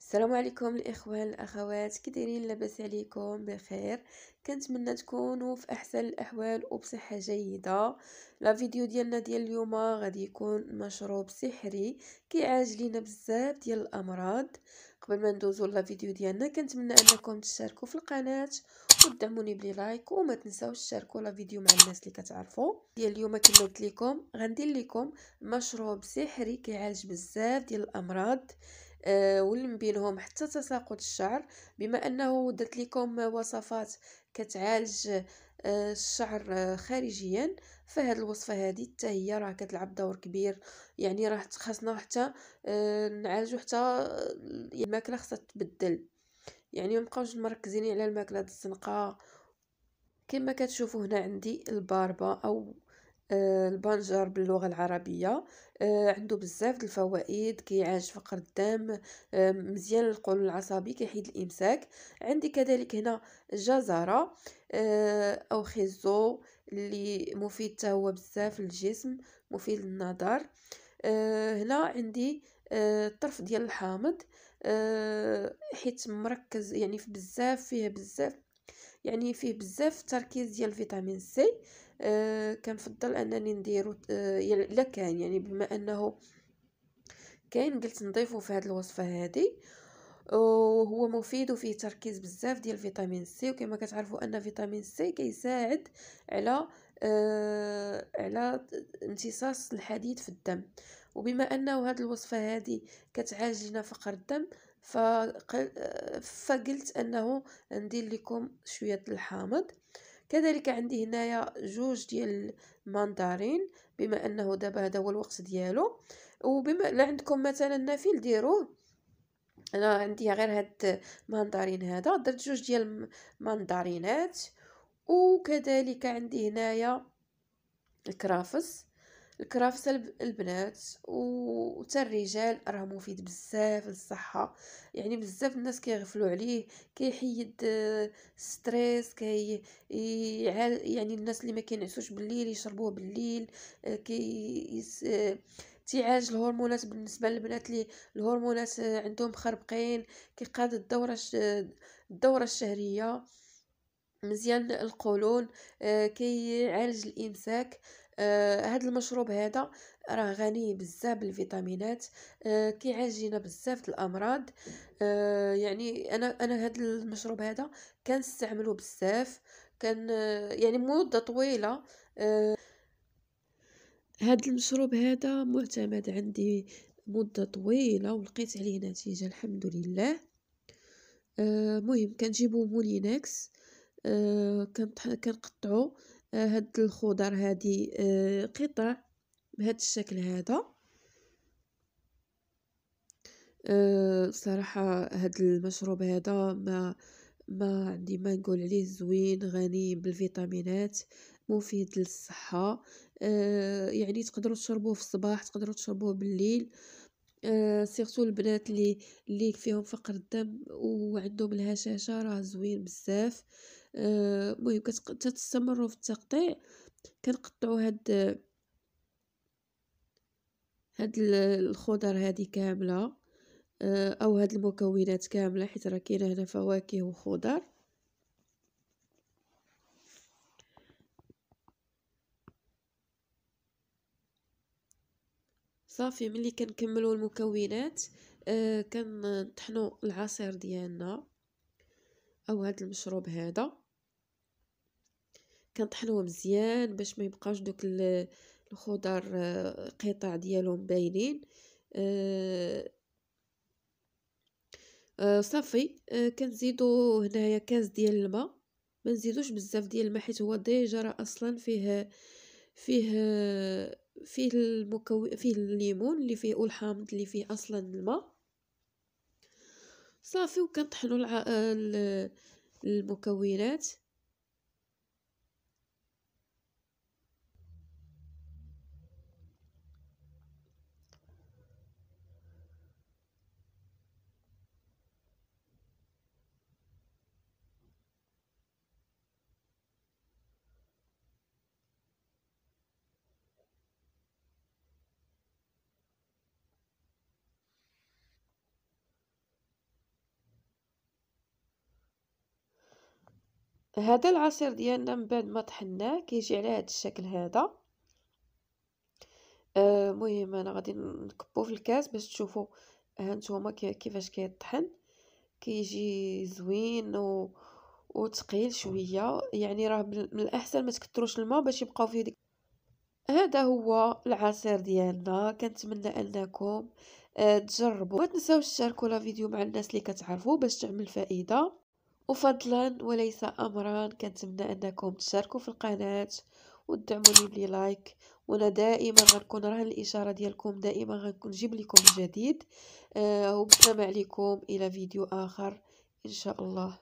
السلام عليكم الاخوان الاخوات، كي دايرين؟ لاباس عليكم؟ بخير. كنتمنى تكونوا في احسن الاحوال وبصحه جيده. لا فيديو ديالنا ديال اليوم غادي يكون مشروب سحري كيعالج لينا بزاف ديال الامراض. قبل ما ندوزو لا فيديو ديالنا كنتمنى انكم تشتركوا في القناه ودعموني بلي لايك، وما تنساوش تشاركوا لا فيديو مع الناس اللي كتعرفوا. ديال اليوم كما قلت لكم غندير لكم مشروب سحري كيعالج بزاف ديال الامراض، واللي من بينهم حتى تساقط الشعر. بما انه درت لكم وصفات كتعالج الشعر خارجيا، فهاد الوصفه هذه حتى هي راه كتلعب دور كبير. يعني راه خاصنا حتى نعالجو حتى الماكله خاصها تبدل. يعني مبقاوش مركزين على الماكله الزنقه. كما كتشوفوا هنا عندي الباربه او البنجر باللغة العربية. عنده بزاف د الفوائد، كيعالج فقر الدم، مزيان للقولون العصبي، كيحيد الامساك. عندي كذلك هنا الجزرة او خيزو اللي مفيد حتى هو بزاف للجسم، مفيد للنظر. هنا عندي الطرف ديال الحامض، حيت مركز يعني في بزاف، فيه بزاف، يعني فيه بزاف تركيز ديال فيتامين سي. كنفضل انني نديرو يعني الا كان، يعني بما انه كاين قلت نضيفه في هذه الوصفه هذه. وهو مفيد وفيه تركيز بزاف ديال فيتامين سي، وكما كتعرفوا ان فيتامين سي كيساعد على على امتصاص الحديد في الدم. وبما انه هذه الوصفه هذه كتعالج لنا فقر الدم، فقلت انه ندير لكم شويه الحامض. كذلك عندي هنايا جوج ديال الماندارين، بما انه دابا هذا هو الوقت ديالو. وبما لا عندكم مثلا نافيل ديروه. انا عندي غير هاد ماندارين، هذا درت جوج ديال الماندارينات. وكذلك عندي هنايا الكرافس. الكرافس البنات وتا الرجال راه مفيد بزاف للصحه. يعني بزاف الناس كيغفلوا عليه. كيحيد ستريس، يعني الناس اللي ما كينعسوش بالليل يشربوه بالليل. تيعالج الهرمونات بالنسبه للبنات اللي الهرمونات عندهم خربقين. كيقاد الدوره الشهريه، مزيان القولون، كيعالج الامساك. هذا المشروب هذا راه غني بزاف بالفيتامينات، كيعالج لنا بزاف د الامراض. يعني انا هذا المشروب هذا كنستعمله بزاف، كان يعني مده طويله. هذا المشروب هذا معتمد عندي مده طويله، ولقيت عليه نتيجه الحمد لله. مهم كنجيبو مولينكس، كنقطعوا هاد الخضر هادي قطع بهذا الشكل هذا. صراحة هاد المشروب هذا ما عندي ما نقول عليه، زوين غني بالفيتامينات، مفيد للصحة. يعني تقدروا تشربوه في الصباح، تقدروا تشربوه بالليل. سيرتو البنات اللي فيهم فقر الدم وعندهم الهشاشة، راه زوين بزاف. المهم تستمروا في التقطيع. كنقطعوا هاد الخضر هادي كاملة، او هاد المكونات كاملة، حيت راه كاينه هنا فواكه وخضر. صافي ملي كنكملوا المكونات كنطحنوا العصير ديالنا او هاد المشروب هذا. كنطحنوه مزيان باش ما يبقاوش دوك الخضر قطع ديالهم باينين. آه، صافي. كنزيدو هنايا كاس ديال الماء، ما نزيدوش بزاف ديال الماء حيت هو ديجا راه اصلا فيه فيه الليمون اللي فيه والحامض اللي فيه اصلا الماء. صافي وكنطحنوا المكونات. هذا العصير ديالنا من بعد ما طحناه كيجي على هذا الشكل هذا. المهم انا غادي نكبو في الكاس باش تشوفوا هانتوما كيفاش كيطحن. كيجي زوين وثقيل شويه، يعني راه من الاحسن ما تكثروش الماء باش يبقاو فيه ديك. هذا هو العصير ديالنا، كنتمنى انكم تجربوا. ما تنساوش تشاركوا لا فيديو مع الناس اللي كتعرفوا باش تعمل فائده. وفضلا وليس امرا كنتمنى انكم تشاركوا في القناه وتدعموني بلي لايك. وانا دائما غنكون راهن الاشاره ديالكم، دائما غنكون نجيب لكم الجديد. وبالسلام عليكم الى فيديو اخر ان شاء الله.